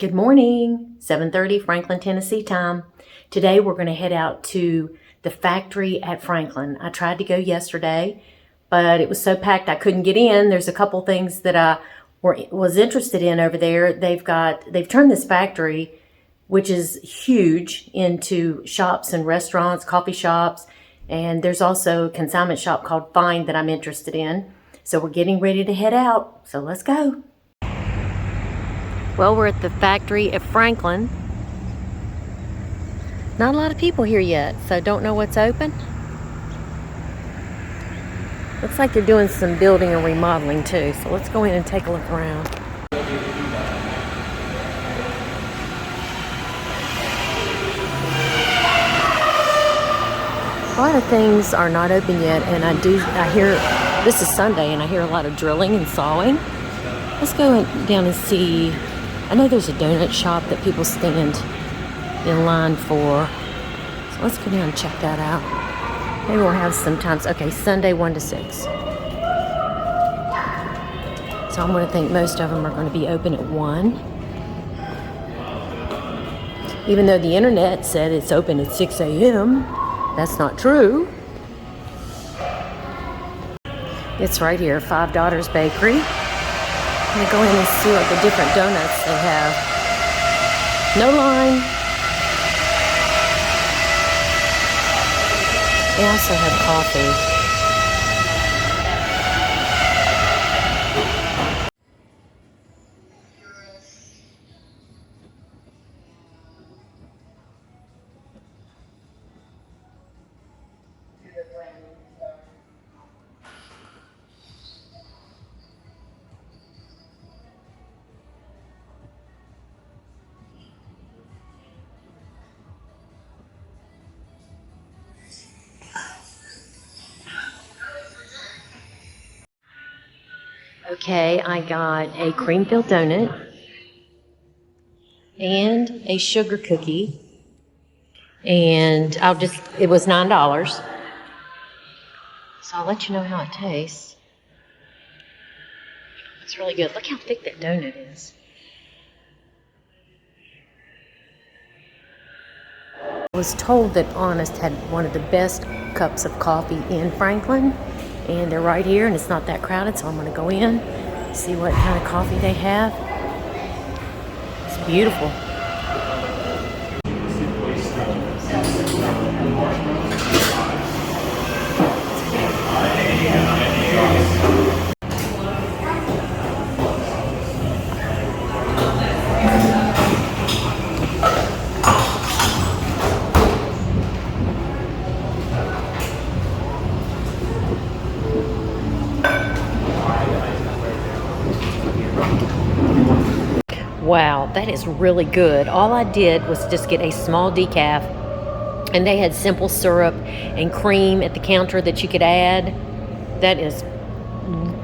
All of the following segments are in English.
Good morning, 7:30 Franklin, Tennessee time. Today we're going to head out to the factory at Franklin. I tried to go yesterday, but it was so packed I couldn't get in. There's a couple things that I was interested in over there. They've turned this factory, which is huge, into shops and restaurants, coffee shops, and there's also a consignment shop called Find that I'm interested in. So we're getting ready to head out. So let's go. Well, we're at the factory at Franklin. Not a lot of people here yet, so don't know what's open. Looks like they're doing some building and remodeling too, so let's go in and take a look around. A lot of things are not open yet, and I hear, this is Sunday, and I hear a lot of drilling and sawing. Let's go down and see. I know there's a donut shop that people stand in line for. So let's go down and check that out. Maybe we'll have some times. Okay, Sunday 1 to 6. So I'm going to think most of them are going to be open at 1. Even though the internet said it's open at 6 a.m. That's not true. It's right here, Five Daughters Bakery. I'm going to go in and see what the different donuts they have. No line. They also have coffee. Okay, I got a cream-filled donut and a sugar cookie, and it was $9. So I'll let you know how it tastes. It's really good. Look how thick that donut is. I was told that Honest had one of the best cups of coffee in Franklin, and they're right here, and it's not that crowded, so I'm going to go in, see what kind of coffee they have. It's beautiful. Wow, that is really good. All I did was just get a small decaf, and they had simple syrup and cream at the counter that you could add. That is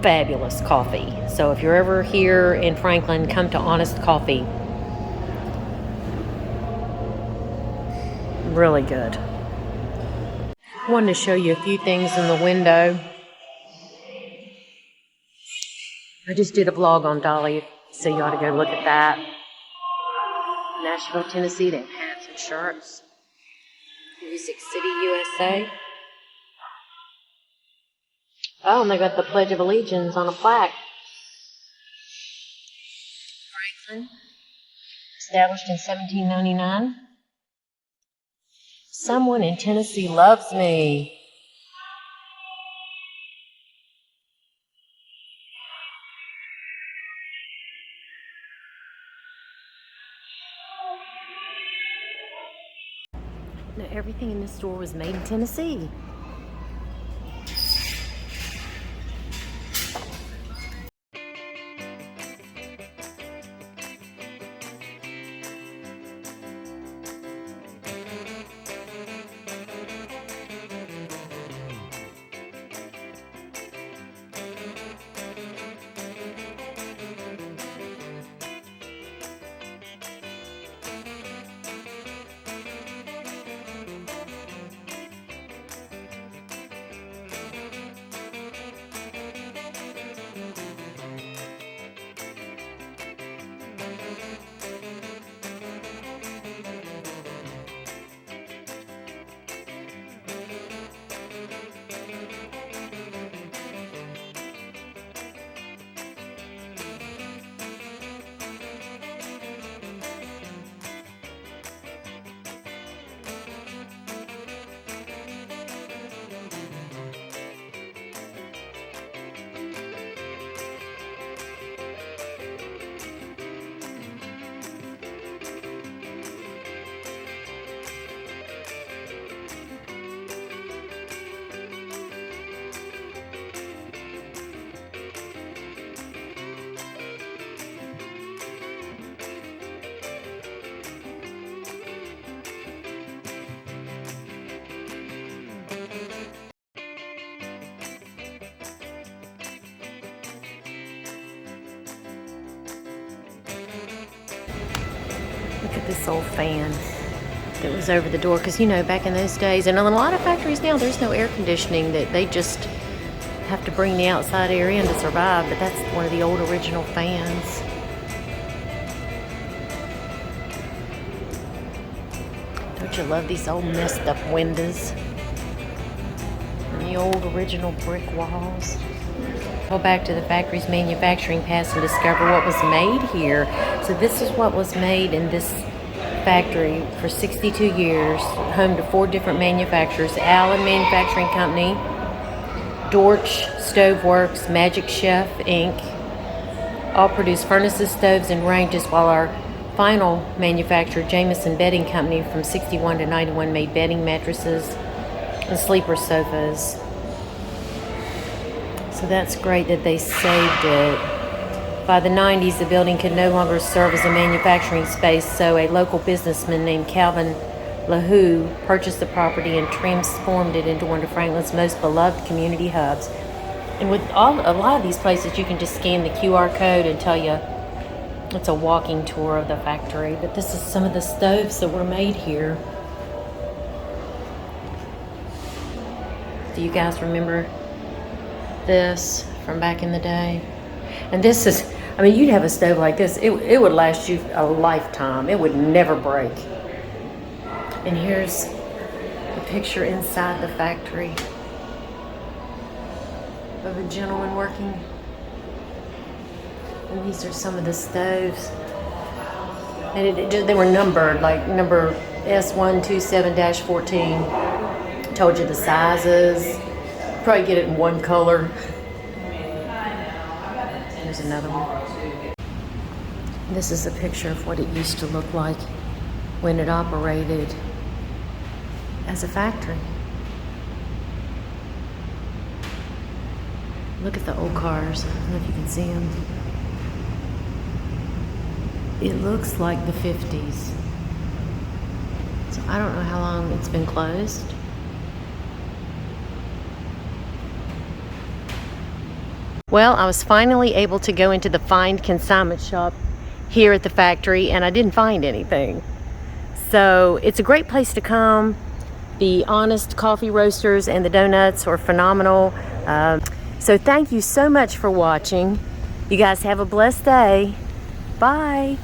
fabulous coffee. So if you're ever here in Franklin, come to Honest Coffee. Really good. I wanted to show you a few things in the window. I just did a vlog on Dolly, so you ought to go look at that. Nashville, Tennessee, they have hats and shirts. Music City, USA. Oh, and they got the Pledge of Allegiance on a plaque. Franklin, established in 1799. Someone in Tennessee loves me. Now, everything in this store was made in Tennessee. this old fan that was over the door, because you know, back in those days, and in a lot of factories now, there's no air conditioning, that they just have to bring the outside air in to survive. But that's one of the old original fans. Don't you love these old messed up windows and the old original brick walls? Go back to the factory's manufacturing past and discover what was made here. So this is what was made in this factory for 62 years, home to 4 different manufacturers: Allen Manufacturing Company, Dorch Stove Works, Magic Chef Inc. All produce furnaces, stoves, and ranges, while our final manufacturer, Jameson Bedding Company, from 61 to 91, made bedding, mattresses, and sleeper sofas. So that's great that they saved it. By the 90s, the building could no longer serve as a manufacturing space, so a local businessman named Calvin LaHoo purchased the property and transformed it into one of Franklin's most beloved community hubs. And with a lot of these places, you can just scan the QR code and tell you it's a walking tour of the factory. But this is some of the stoves that were made here. Do you guys remember this from back in the day? And this is, I mean, you'd have a stove like this, it would last you a lifetime. It would never break. And here's the picture inside the factory of a gentleman working. And these are some of the stoves. And they were numbered, like number S127-14. Told you the sizes. Probably get it in one color. Here's another one. This is a picture of what it used to look like when it operated as a factory. Look at the old cars. I don't know if you can see them. It looks like the 50s. So I don't know how long it's been closed. Well, I was finally able to go into the find consignment shop here at the factory, and I didn't find anything. So it's a great place to come. The Honest coffee roasters and the donuts are phenomenal. So thank you so much for watching. You guys have a blessed day. Bye.